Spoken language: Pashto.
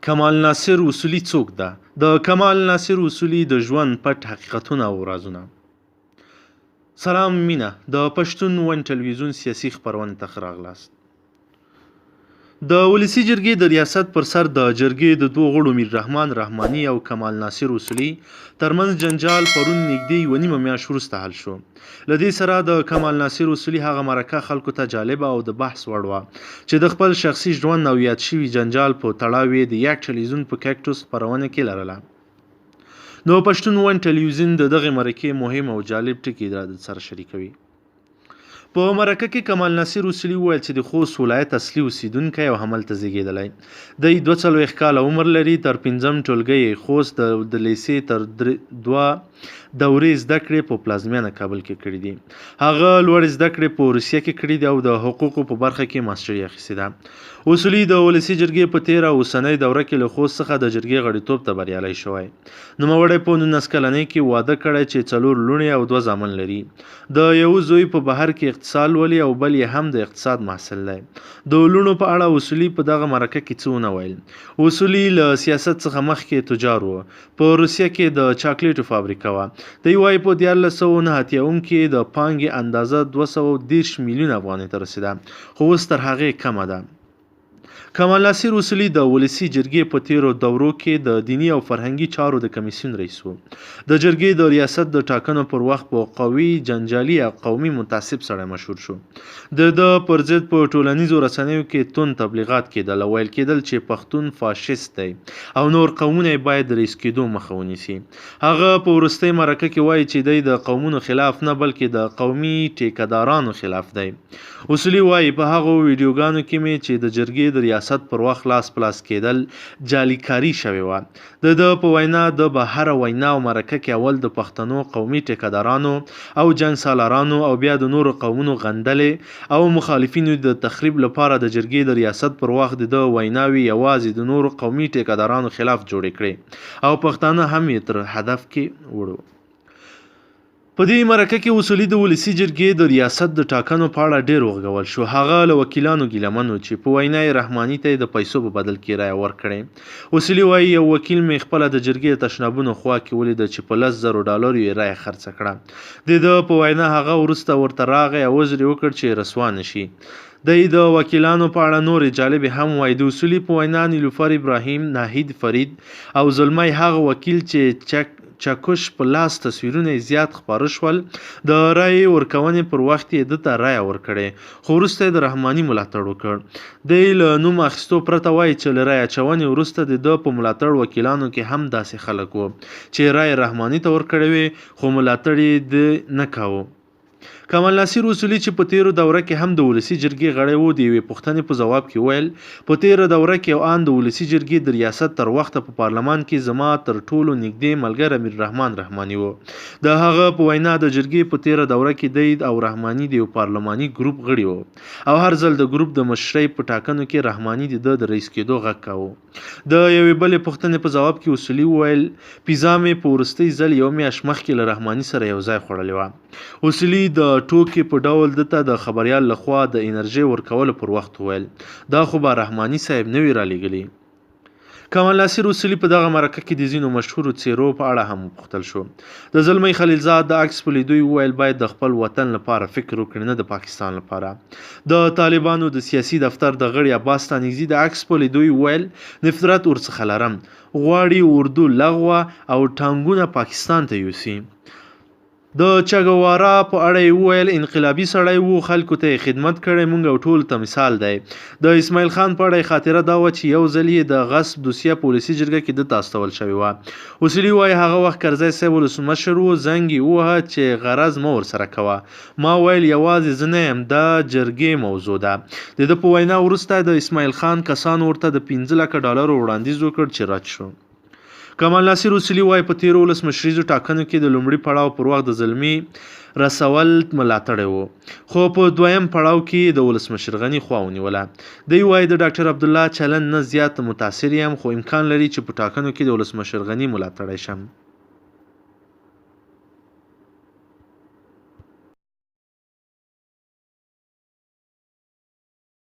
کمال ناصر اصولي څوک ده؟ د کمال ناصر اصولي د ژوند پټ حقیقتونه او رازونه. سلام مینه، د پښتون ون ټلویزیون سیاسي خپرونې ته ښه راغلاست. د ولسي جرګې د ریاست پر سر د جرګې د دوه غړو میر رحمان رحماني او کمال ناصر اصولي ترمنځ جنجال پرون نږدې یوه نیمه میاشت وروسته حل شو. له دې سره د کمال ناصر اصولي هغه مرکه خلکو ته جالبه او د بحث وړ وه چې د خپل شخصي ژوند او یاد شوي جنجال په تړاو یې د یک ټلویزیون په کیکټوس خپرونه کې لرله. نو پښتون ون ټلویزیون د دغې مرکې مهم او جالب ټکي درسره شریکوي. په مرکه کې کمال ناصر اصولي وویل چې د خوست ولایت اصلي اوسیدونکی او هملته زیږېدلی دی. 42 کاله عمر لري. تر 5م ټولګي خوست د لیسې تر 2 دورې زده کړې په پلازمینه کابل کې کړې دي. هغه لوړې زده کړې په روسیه کې کړې دي او د حقوقو په برخه کې ماسټري اخیستې ده. اصولي د ولسي جرګې په تیره اوسنۍ دوره کې له خوست څخه د جرګې غړیتوب ته بریالی شوی. نوموړی په 19 کلنۍ کې واده کړی چې 4 لوڼې او 2 زامن لري. د یو زوی په بهر کې اقتصاد لولي او بل یې هم د اقتصاد محصل دی. د لوڼو په اړه اصولي په دغه مرکه کې څه ونه ویل. اصولي له سیاست څخه مخکې تجار و. په روسیه کې د چاکلیټو فابریکه وه. دی وایي په 1989 کې د پانګې اندازه 210 میلیون افغانۍ ته رسېده، خو اوس تر هغې کمه ده. کمال ناصر اصولي د ولسي جرګې په تیرو دورو کې د دیني او فرهنګي چارو د کمیسیون رئیس و. د جرګې د ریاست د ټاکنو پر وخت په قوي، جنجالي او قومي متعصب سړی مشهور شو. د پر ضد په ټولنیزو رسنیو کې توند تبلیغات کېدل او ویل کېدل چې پښتون فاشیست دی او نور قومونه باید د رئیس کېدو مخه ونیسي. هغه په وروستۍ مرکه کې وایي چې دی د قومونو خلاف نه بلکې د قومي ټیکهدارانو خلاف دی. اصولي وایي په هغو ویډیوګانو کې مې چې د جرګې د ریاست پر وخت لاس پلاس کېدل جعلي شوې وه. د په وینا د به هره وینا او مرکه کې اول د پښتنو قومي ټیکهدارانو او جنګ سالارانو او بیا د نورو قومونو غندلې او مخالفینو د تخریب لپاره د جرګې د ریاست پر وخت د ویناوي یوازې د نورو قومي ټیکهدارانو خلاف جوړې کړې او پښتانه هم یې تر هدف کې وړو. په دې مرکه کې اصولي د ولسي جرګې د ریاست د ټاکنو په اړه ډېر وغږول شو. هغه له وکیلانو ګیلمن و چې په وینا یې رحماني ته د پیسو په بدل کې رایه ورکړې. اصولي وایي یو وکیل مې خپله د جرګې تشنابونو خوا کې ولیده چې په $10,000 یې رایه خرڅه کړه. د په وینا هغه وروسته ورته راغی او عذر یې وکړ چې رسوا نه شي. د وکیلانو په اړه نورې جالبې هم وایي. د اصولي په وینا نیلوفر ابراهیم، ناهید فرید او زلمی هغه وکیل چې چکش په لاس تصویرونه زیات خپاره شول د رایې ورکونې پر وخت یې ده ته رایه ورکړې، خو وروسته یې د رحماني ملاتړ وکړ. دی له نوم اخیستو پرته وایي چې له رایه اچونې وروسته د ده په ملاتړ وکیلانو کې هم داسې خلک وو چې رایې رحماني ته ورکړې وې خو ملاتړ یې ده نه کاوه. کمال ناصر اصولي چې په تیرو دوره کې هم د ولسي جرګې غړی و د یوې پوښتنې په ځواب کې ویل په تیره دوره کې یو ان د ولسي جرګې د ریاست تر وخته په پارلمان کې زما تر ټولو نږدې ملګری میر رحمان رحماني و. د هغه په وینا د جرګې په تیره دوره کې دی او رحماني د یو پارلماني ګروپ غړي و او هر ځل د ګروپ د مشرۍ په ټاکنو کې رحماني د رئیس کېدو غږ کاوه. د یوې بلې پوښتنې په ځواب کې اصولي وویل پیزا مې په وروستي ځل یو میاشت مخکې له رحماني سره یو ځای خوړلې وه. اصولي د ټوکې په ډول دته د خبریال لخوا د انرژي ورکولو پر وخت ویل دا خو به رحماني صاحب نه وي رالیږلي. کمال ناصر اصولي په دغه مرکه کې د ځینو مشهورو څیرو په اړه هم وپوښتل شو. د زلمی خلیلزاد د عکس په لیدو وویل باید د خپل وطن لپاره فکر وکړي نه د پاکستان لپاره. د طالبانو د سیاسي دفتر د غړي عباس تانیزي د عکس په لیدو وویل نفرت ورڅخه لرم، غواړي اردو لغوه او ټانګونه پاکستان ته یوسي. د چاګوارا په اړه یې وویل انقلابي سړی و، خلکو ته یې خدمت کړی، موږ او ټولو ته مثال دی. د اسماعیل خان په اړه یې خاطره دا وه چې یو ځل یې د غصب دوسیه په ولسي جرګه کې ده ته استول شوې وه. اصولي وایي هغه وخت کرزی صاحب ولسمشر و، زنګ یې ووهه چې غرض مه ورسره کوه. ما ویل یوازې زه نه یم، دا جرګې موضوع ده. د ده په وینا وروسته د اسماعیل خان کسانو ورته د $5,00,000 وړاندیز وکړ چې رد شو. کمال ناصر اصولي وایي په تیرو ولسمشریزو ټاکنو کې د لومړي پړاو پر وخت د زلمي رسول ملاتړی و، خو په دویم پړاو کې د ولسمشر غني خوا ونیوله. دی وایي د ډاکټر عبدالله چلند نه زیات متاثر یم، خو امکان لري چې په ټاکنو کې د ولسمشر غني ملاتړی شم.